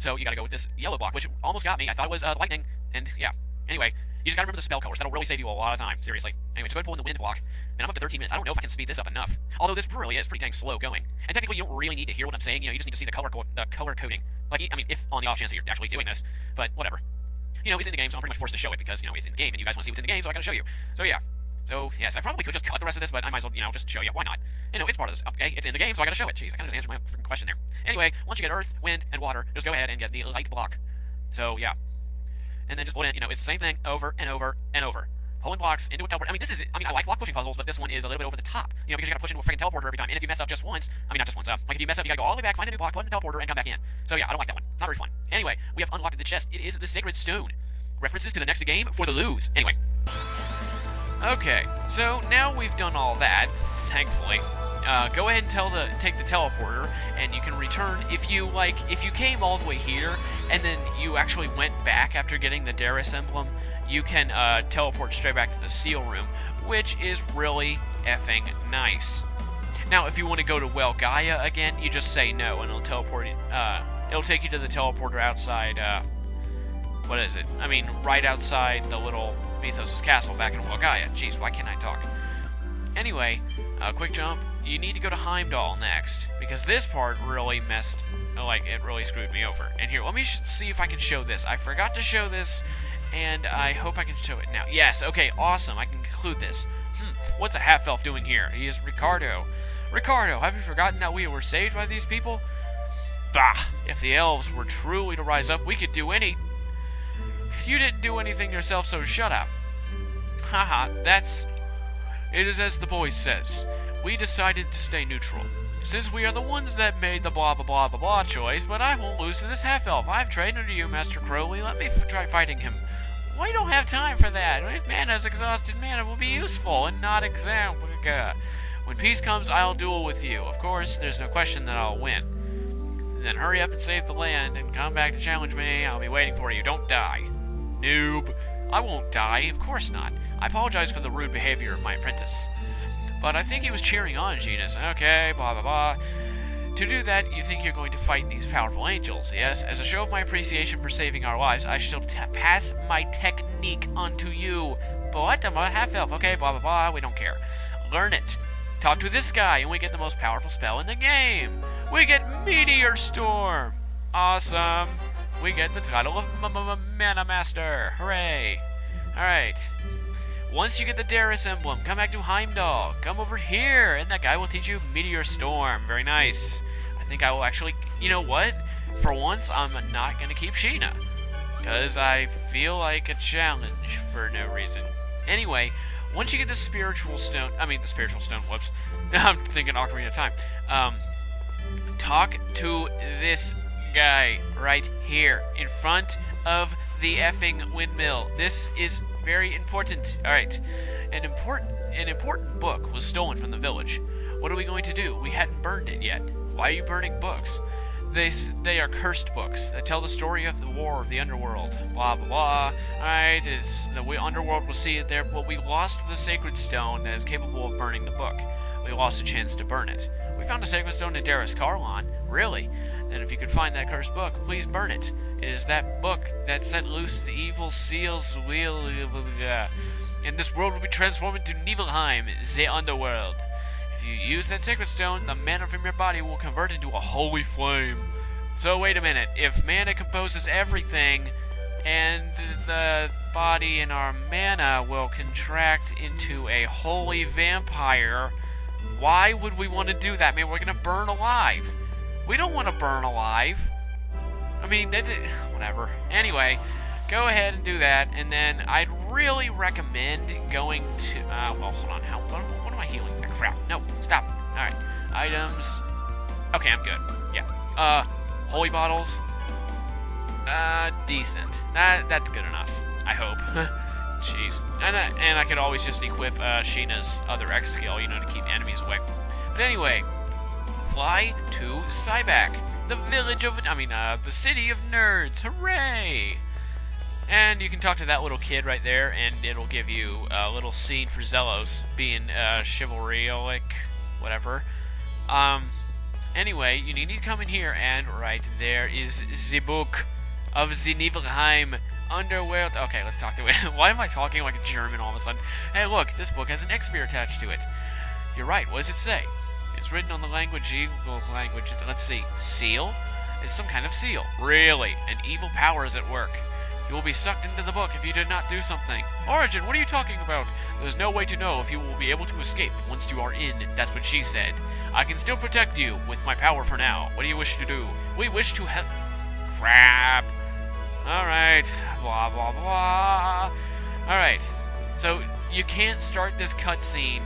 So you gotta go with this yellow block, which almost got me. I thought it was lightning, and yeah. Anyway, you just gotta remember the spell colors. That'll really save you a lot of time, seriously. Anyway, just go ahead and pull in the wind block, and I'm up to 13 minutes. I don't know if I can speed this up enough. Although this really is pretty dang slow going. And technically, you don't really need to hear what I'm saying. You know, you just need to see the color coding. Like, I mean, if on the off chance that you're actually doing this, but whatever. You know, it's in the game, so I'm pretty much forced to show it because, you know, it's in the game, and you guys want to see what's in the game, so I gotta show you. So yeah. So, yes, I probably could just cut the rest of this, but I might as well, you know, just show you. Why not? You know, it's part of this. Okay, it's in the game, so I gotta show it. Jeez, I kinda just answered my freaking question there. Anyway, once you get earth, wind, and water, just go ahead and get the light block. So, yeah. And then just put in, you know, it's the same thing over and over and over. Pulling blocks into a teleporter. I mean, this is, I mean, I like block pushing puzzles, but this one is a little bit over the top. You know, because you gotta push into a freaking teleporter every time. And if you mess up just once, I mean, not just once, like if you mess up, you gotta go all the way back, find a new block, put it in the teleporter, and come back in. So yeah, I don't like that one. It's not very fun. Anyway, we have unlocked the chest. It is the Sacred Stone. References to the next game for the lose. Anyway. Okay, so now we've done all that, thankfully. Go ahead and take the teleporter, and you can return if you came all the way here, and then you actually went back after getting the Darius emblem, you can teleport straight back to the seal room, which is really effing nice. Now, if you want to go to Well Gaia again, you just say no, and it'll teleport you, it'll take you to the teleporter outside, what is it? I mean, right outside the little Mythos' castle back in Well Gaia. Jeez, why can't I talk? Anyway, quick jump. You need to go to Heimdall next, because this part really it really screwed me over. And here, let me see if I can show this. I forgot to show this, and I hope I can show it now. Yes, okay, awesome. I can conclude this. What's a half-elf doing here? He is Ricardo. Ricardo, have you forgotten that we were saved by these people? Bah! If the elves were truly to rise up, we could do any... You didn't do anything yourself, so shut up. Haha, it is as the voice says. We decided to stay neutral. Since we are the ones that made the blah blah blah blah blah choice, but I won't lose to this half-elf. I've trained under you, Master Crowley. Let me try fighting him. We don't have time for that. If mana is exhausted, mana will be useful and not exam. When peace comes, I'll duel with you. Of course, there's no question that I'll win. Then hurry up and save the land and come back to challenge me. I'll be waiting for you. Don't die. Noob. I won't die, of course not. I apologize for the rude behavior of my apprentice. But I think he was cheering on Genus. Okay, blah blah blah. To do that, you think you're going to fight these powerful angels, yes? As a show of my appreciation for saving our lives, I shall pass my technique onto you. But what? I'm a half-elf. Okay, blah blah blah, we don't care. Learn it. Talk to this guy, and we get the most powerful spell in the game. We get Meteor Storm. Awesome. We get the title of Mana Master. Hooray. Alright. Once you get the Darius emblem, come back to Heimdall. Come over here, and that guy will teach you Meteor Storm. Very nice. I think I will actually... You know what? For once, I'm not going to keep Sheena. Because I feel like a challenge for no reason. Anyway, once you get the spiritual stone... whoops. I'm thinking Ocarina of Time. Talk to this guy right here in front of the effing windmill. This is very important. Alright. An important book was stolen from the village. What are we going to do? We hadn't burned it yet. Why are you burning books? They are cursed books that tell the story of the war of the underworld. Blah blah blah. Alright, the underworld will see it there, but we lost the sacred stone that is capable of burning the book. We lost a chance to burn it. We found a sacred stone in Darius Carlon. Really? Then if you could find that cursed book, please burn it. It is that book that set loose the evil seals wheel, and this world will be transformed into Niflheim, the underworld. If you use that sacred stone, the mana from your body will convert into a holy flame. So wait a minute, if mana composes everything, and the body and our mana will contract into a holy vampire, why would we want to do that? I mean, we're gonna burn alive. We don't want to burn alive. I mean, whatever. Anyway, go ahead and do that, and then I'd really recommend going to, well, hold on, what am I healing? Crap, no, stop. Alright, items, okay, I'm good, yeah. Holy bottles, decent. That's good enough, I hope. Jeez. And I could always just equip, Sheena's other X skill, you know, to keep enemies away. But anyway, fly to Cyback, the village of, the city of nerds. Hooray! And you can talk to that little kid right there, and it'll give you a little scene for Zelos, being chivalry, like, whatever. Anyway, you need to come in here, and right there is the book of the Niflheim underworld. Okay, let's talk to it. Why am I talking like a German all of a sudden? Hey, look, this book has an X-Beer attached to it. You're right, what does it say? It's written on the language, let's see, seal? It's some kind of seal. Really? An evil power is at work. You will be sucked into the book if you did not do something. Origin, what are you talking about? There's no way to know if you will be able to escape once you are in. That's what she said. I can still protect you with my power for now. What do you wish to do? We wish to help... Crap. Alright. Blah, blah, blah. Alright. So, you can't start this cutscene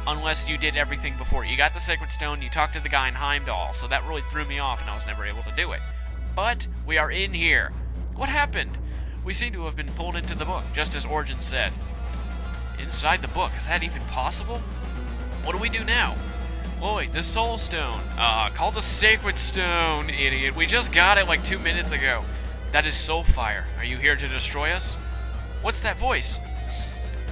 unless you did everything before. You got the Sacred Stone, you talked to the guy in Heimdall, so that really threw me off and I was never able to do it. But, we are in here. What happened? We seem to have been pulled into the book, just as Origin said. Inside the book? Is that even possible? What do we do now? Lloyd, the Soul Stone. Called the Sacred Stone, idiot. We just got it like 2 minutes ago. That is Soulfire. Are you here to destroy us? What's that voice?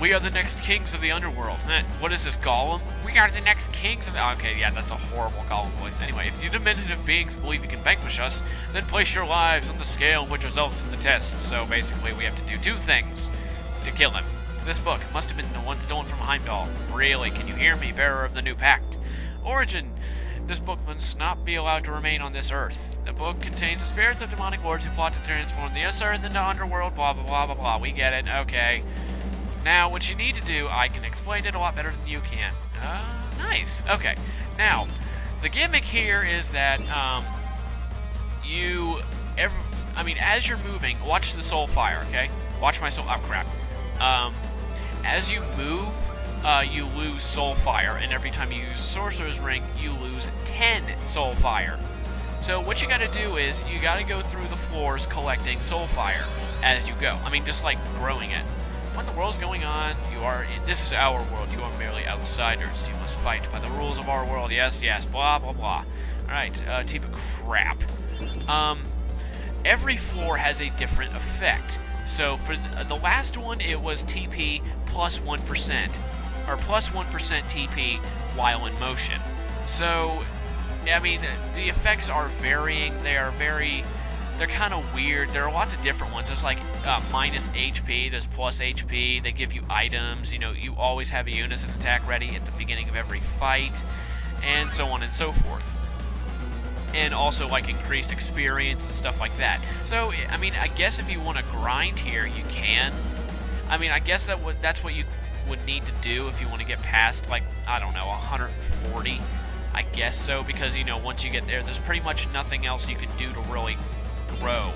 We are the next kings of the underworld. What is this, Gollum? We are the next kings of the... Okay, yeah, that's a horrible Gollum voice. Anyway, if you diminutive beings believe you can vanquish us, then place your lives on the scale which results in the test. So basically, we have to do 2 things to kill him. This book must have been the one stolen from Heimdall. Really, can you hear me, bearer of the new pact? Origin, this book must not be allowed to remain on this earth. The book contains the spirits of demonic lords who plot to transform this earth into underworld, blah, blah, blah, blah, blah. We get it, okay. Now, what you need to do, I can explain it a lot better than you can. Nice. Okay. Now, the gimmick here is that, as you're moving, watch the soul fire, okay? Watch my soul... Oh, crap. As you move, you lose soul fire, and every time you use a sorcerer's ring, you lose 10 soul fire. So what you gotta do is, you gotta go through the floors collecting soul fire as you go. I mean, just like growing it. When the world's going on, this is our world, you are merely outsiders. You must fight by the rules of our world, yes, yes, blah, blah, blah. Alright, heap of crap. Every floor has a different effect. So for the last one, it was TP plus 1%, or plus 1% TP while in motion. So, I mean, the effects are varying, they're kind of weird. There are lots of different ones. There's like minus HP, there's plus HP, they give you items, you know, you always have a unison attack ready at the beginning of every fight, and so on and so forth. And also like increased experience and stuff like that. So, I mean, I guess if you want to grind here, you can. I mean, I guess that's what you would need to do if you want to get past, like, I don't know, 140. I guess so, because, you know, once you get there, there's pretty much nothing else you can do to really grow.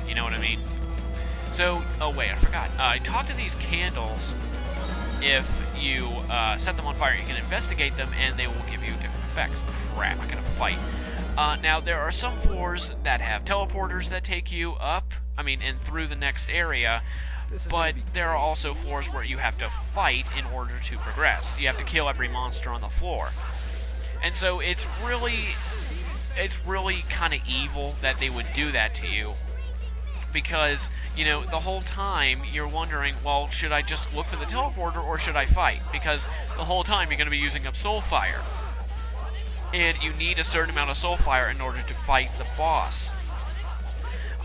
You know what I mean? So, oh wait, I forgot. Talk to these candles. If you set them on fire, you can investigate them, and they will give you different effects. Crap, I gotta fight. Now, there are some floors that have teleporters that take you up, and through the next area, but there are also floors where you have to fight in order to progress. You have to kill every monster on the floor. And so it's really kind of evil that they would do that to you, because, you know, the whole time you're wondering, well, should I just look for the teleporter or should I fight? Because the whole time you're going to be using up soul fire. And you need a certain amount of soul fire in order to fight the boss.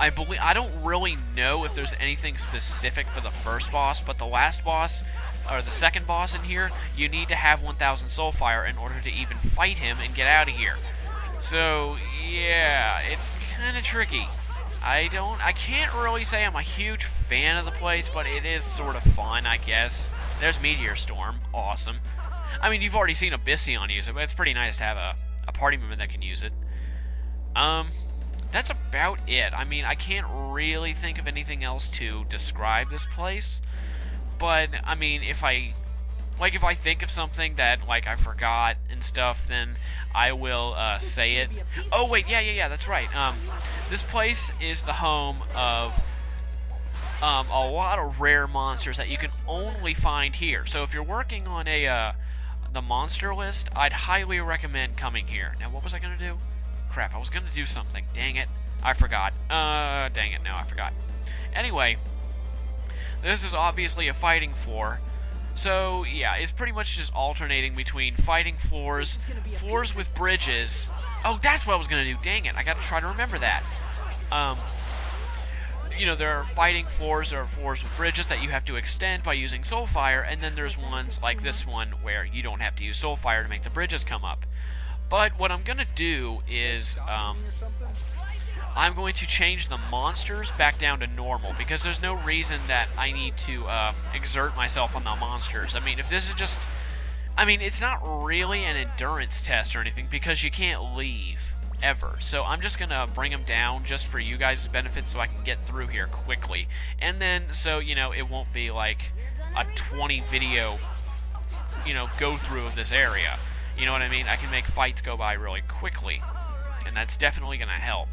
I don't really know if there's anything specific for the first boss, but the last boss, or the second boss in here, you need to have 1,000 soul fire in order to even fight him and get out of here. So, yeah, it's kind of tricky. I can't really say I'm a huge fan of the place, but it is sort of fun, I guess. There's Meteor Storm, awesome. I mean, you've already seen Abyssion use it, but it's pretty nice to have a party member that can use it. That's about it. I mean, I can't really think of anything else to describe this place, but, I mean, if I think of something that, like, I forgot and stuff, then I will, say it. Oh, wait, yeah, that's right. This place is the home of, a lot of rare monsters that you can only find here. So if you're working on the monster list, I'd highly recommend coming here. Now, what was I gonna do? Crap, I was gonna do something. Dang it. I forgot. Dang it, no, I forgot. Anyway, this is obviously a fighting floor. So, yeah, it's pretty much just alternating between fighting floors with bridges. Oh, that's what I was going to do. Dang it, I got to try to remember that. You know, there are fighting floors, there are floors with bridges that you have to extend by using Soulfire, and then there's ones like this one where you don't have to use Soulfire to make the bridges come up. But what I'm going to do is, I'm going to change the monsters back down to normal, because there's no reason that I need to exert myself on the monsters. I mean, if this is just... I mean, it's not really an endurance test or anything, because you can't leave, ever. So I'm just going to bring them down just for you guys' benefit so I can get through here quickly. And then, so, you know, it won't be like a 20 video, you know, go through of this area. You know what I mean? I can make fights go by really quickly, and that's definitely going to help.